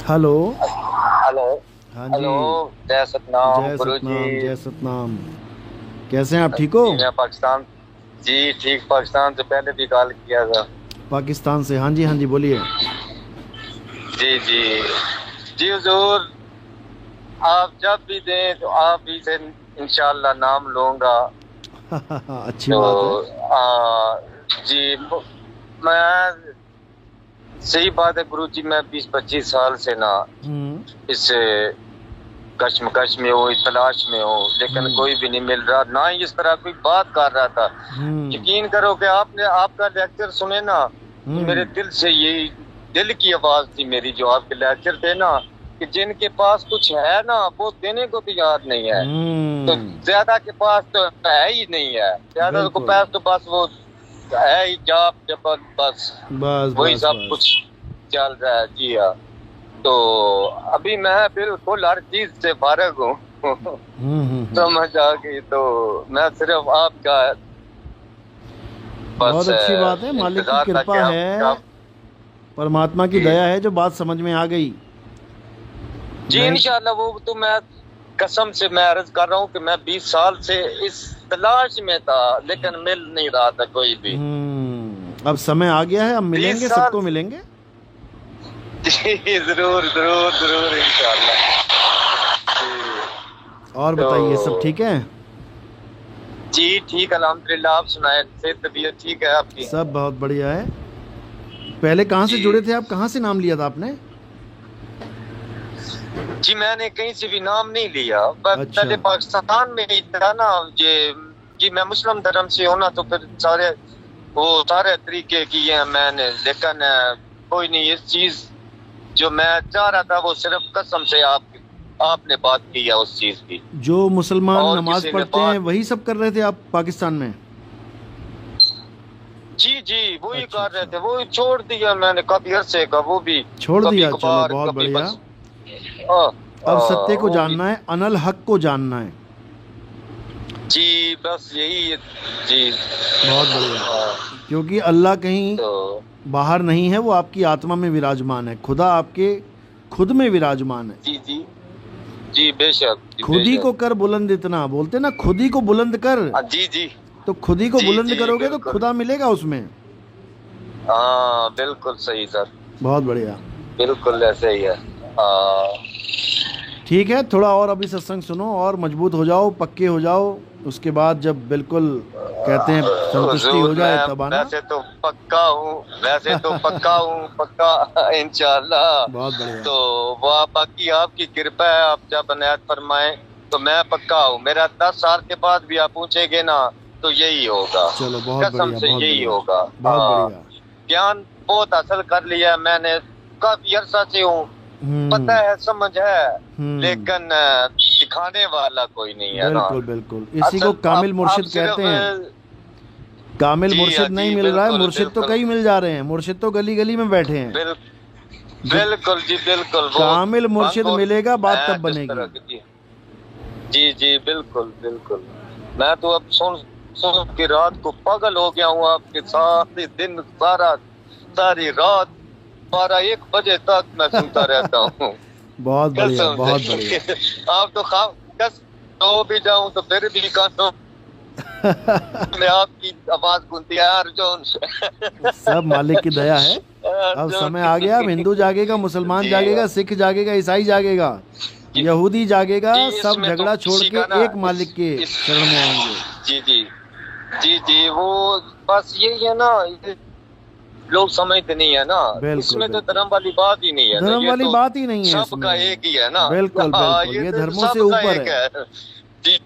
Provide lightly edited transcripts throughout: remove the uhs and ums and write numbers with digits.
Hello. Hello. हाँ जी। Hello. जय सतनाम जय गुरु जी। सतनाम, जय सतनाम। कैसे हैं आप, ठीक हो? जी मैं पाकिस्तान। जी ठीक, पाकिस्तान से पहले भी कॉल किया था। पाकिस्तान से, हाँ जी हाँ जी, बोलिए। जी जी। जी हुजूर, आप जब भी दें तो आप ही से इंशाल्लाह नाम लूंगा। अच्छी तो बात है। जी मैं, सही बात है गुरु जी, मैं 20-25 साल से ना हम्म। इस कश्मकश में हूँ, इस तलाश में हूँ, लेकिन हम्म। कोई भी नहीं मिल रहा, ना ही इस तरह कोई बात कर रहा था। हम्म। यकीन करो कि आपने आपका लेक्चर सुने ना, तो मेरे हम्म। दिल से यही, दिल की आवाज थी मेरी, जो आपके लेक्चर थे ना, कि जिनके पास कुछ है ना वो देने को तैयार नहीं है। तो हम्म। ज्यादा के पास तो है ही नहीं है, ज्यादा को बिल्कुल। पास तो बस वो है ही जाप जपत, बस बस वही बस सब बस। कुछ चल रहा है। जी हाँ। तो अभी मैं बिल्कुल हर चीज से फारग हूँ। हम्म। समझ आ गई, तो मैं सिर्फ आपका बस बहुत अच्छी बात है, मालिक की इंतजार था कि कृपा आप है, परमात्मा की जी दया है जो बात समझ में आ गई। जी नहीं। इंशाल्लाह। वो तो मैं कसम से मैं अर्ज कर रहा हूँ कि मैं 20 साल से इस तलाश में था, लेकिन मिल नहीं रहा था कोई भी। अब समय आ गया है, अब 20 मिलेंगे, साल सबको मिलेंगे। जी जरूर जरूर जरूर इंशाल्लाह। जी। और तो बताइए, सब ठीक है? जी ठीक, अल्हम्दुलिल्लाह। आप सुनाए, से तबीयत ठीक है आपकी? सब बहुत बढ़िया है। पहले कहाँ से जुड़े जी थे आप, कहाँ से नाम लिया था आपने? जी मैंने कहीं से भी नाम नहीं लिया, बस अच्छा। पहले पाकिस्तान में ही था ना ये। जी मैं मुस्लिम धर्म से हूं ना, तो फिर सारे वो सारे तरीके किए हैं मैंने, लेकिन कोई नहीं। इस चीज जो मैं चाह रहा था वो सिर्फ कसम से आपने बात की है उस चीज की, जो मुसलमान और नमाज किसी ने पढ़ते हैं बात। वही सब कर रहे थे आप पाकिस्तान में? जी जी वही अच्छा कर रहे अच्छा। थे, वो छोड़ दिया मैंने काफी अरसे का, वो भी छोड़ कभी दिया, चलो कभार, बहुत कभी बढ़िया। बस। आ, अब सत्य को वो भी। जानना है, अनल हक को जानना है। जी बस यही। जी बहुत बढ़िया। हाँ, क्योंकि अल्लाह कहीं तो बाहर नहीं है, वो आपकी आत्मा में विराजमान है, खुदा आपके खुद में विराजमान है। जी जी जी बेशक, जी खुद ही बेशक। को कर बुलंद, इतना बोलते ना, खुद ही को बुलंद कर। जी जी तो खुद ही को जी बुलंद जी करोगे तो बिल्कुल। खुदा मिलेगा उसमें। हाँ बिल्कुल सही सर, बहुत बढ़िया। बिल्कुल ऐसे ही है। हाँ ठीक है, थोड़ा और अभी सत्संग सुनो और मजबूत हो जाओ, पक्के हो जाओ। उसके बाद जब बिल्कुल कहते हैं संतुष्टि हो हुजूर, जाए मैं तब आना। वैसे तो पक्का हूँ, वैसे तो पक्का हूँ, पक्का इंशाल्लाह। बहुत बढ़िया। तो वह बाकी आपकी कृपा है, आप जब अनायत फरमाए तो मैं पक्का हूँ। मेरा 10 साल के बाद भी आप पूछेंगे ना, तो यही होगा, चलो बहुत कसम बढ़िया, से बहुत यही बढ़िया। होगा। बहुत हाँ, बढ़िया। ज्ञान बहुत हासिल कर लिया है मैंने, काफी अरसा से हूँ, पता हम्म। है, समझ है, हम्म। लेकिन दिखाने वाला कोई नहीं है ना। बिल्कुल बिल्कुल, इसी को असल कामिल आप मुर्शिद कहते सिर्फ हैं। कामिल जी हाँ मुर्शिद नहीं जी मिल रहा है, बिल्कुल मुर्शिद तो बिल्कुल कई मिल जा रहे हैं, मुर्शिद तो गली गली में बैठे हैं। बिल, जब बिल्कुल जी बिल्कुल। वो कामिल भंग मुर्शिद और मिलेगा, बात है तब किस बनेगी। तरह की। जी जी जी बिल्कुल बिल्कुल। मैं तो अब सुन सुन के रात को पागल हो गया हूँ आपके, सारे दिन, सारी रात 12-1 बजे तक मैं सुनता रहता हूँ। बहुत बढ़िया, कसम बहुत से। बढ़िया। आप तो खा कस तो भी जाऊं तो फिर भी कानों में आपकी आवाज गूंजती है, अर्जुन। सब मालिक की दया है। अब समय आ गया, अब अर्जुन। हिंदू जागेगा, मुसलमान जी जागेगा, सिख जागेगा, ईसाई जागेगा, जी यहूदी जागेगा, जी, सब इसमें तो झगड़ा छोड़ किसी के का ना एक मालिक के इस शरण में आएंगे। जी जी जी जी वो बस यही है ना, ये लोग समझते नहीं है ना। बिल्कुल इसमें तो बिल्कुल। धर्म वाली बात ही नहीं है ना, धर्म ये वाली तो बात ही नहीं है सबका इसमें। एक ही है ना। बिल्कुल हाँ, बिल्कुल, ये ये तो धर्मों से सबका ऊपर एक है। है। जी,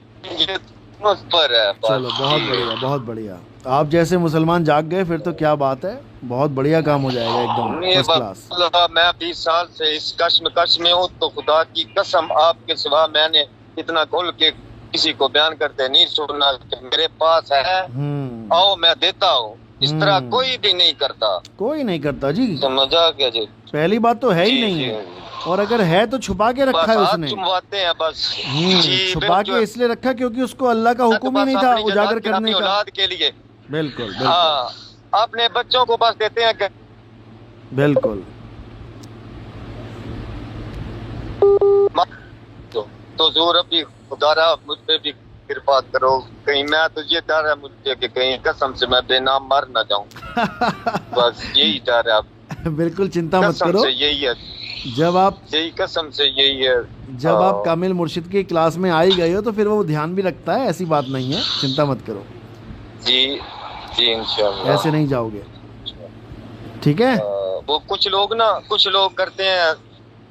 ये उस पर है बस। चलो बहुत जी बढ़िया, बहुत बढ़िया। आप जैसे मुसलमान जाग गए फिर तो क्या बात है। बहुत बढ़िया काम हो जाएगा, एकदम नहीं फर्स्ट क्लास। मैं 20 साल से इस कश्मकश में हूँ, तो खुदा की कसम आपके सिवा मैंने इतना खोल के किसी को बयान करते नहीं सुना कि मेरे पास है, हम्म। आओ मैं देता हूँ। इस तरह कोई हम्म। भी नहीं करता। कोई नहीं करता जी। समझा क्या जी? पहली बात तो है ही जी नहीं जी है। और अगर है तो छुपा के रखा बस है हाथ उसने। चुमवाते हैं बस। जी छुपा बिल्कुल, जो के इसलिए रखा क्योंकि उसको अल्लाह का है तो हुक्म ही बस नहीं था अपनी जला उजागर के अपनी करने का। औलाद के लिए। बिल्कुल बिल्कुल। हाँ, अपने बच्चों को बस देते हैं कि बिल्कुल। तो जोर अभी खुदारा मुझ पे भी कृपा करो, कहीं मैं तो ये डर है मुझे कि कहीं कसम से मैं बेनाम मर ना जाऊं। बस यही डर है अब, बिल्कुल चिंता मत कसम करो। से यही है, जब आप यही कसम से यही है। जब आप कामिल मुर्शिद की क्लास में आ ही गए हो तो फिर वो ध्यान भी रखता है, ऐसी बात नहीं है, चिंता मत करो। जी जी इंशाल्लाह। ऐसे नहीं जाओगे, ठीक है। वो कुछ लोग करते हैं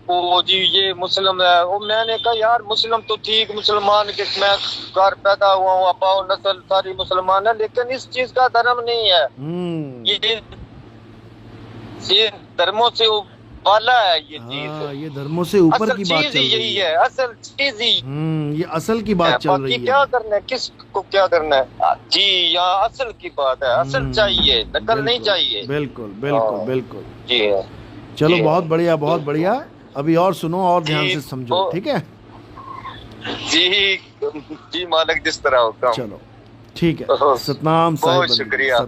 वो जी ये मुस्लिम है, वो मैंने कहा यार मुस्लिम तो ठीक, मुसलमान के मैं घर पैदा हुआ हूँ, अब्बाओ नस्ल सारी मुसलमान है, लेकिन इस चीज का धर्म नहीं है। ये धर्मों से वाला है ये चीज। ये धर्मों से ऊपर की बात चीज चल रही यही है। है, असल चीज ही। ये असल की बात चल रही बाकी है। क्या करना है, किसको क्या करना है जी, यहाँ असल की बात है, असल चाहिए, नकल नहीं चाहिए। बिल्कुल बिल्कुल बिल्कुल। जी चलो जी। बहुत बढ़िया बहुत बढ़िया। अभी और सुनो और ध्यान से समझो, ठीक है। जी जी मालिक जिस तरह होता हूँ। चलो ठीक है। सतनाम साहिब, बहुत शुक्रिया।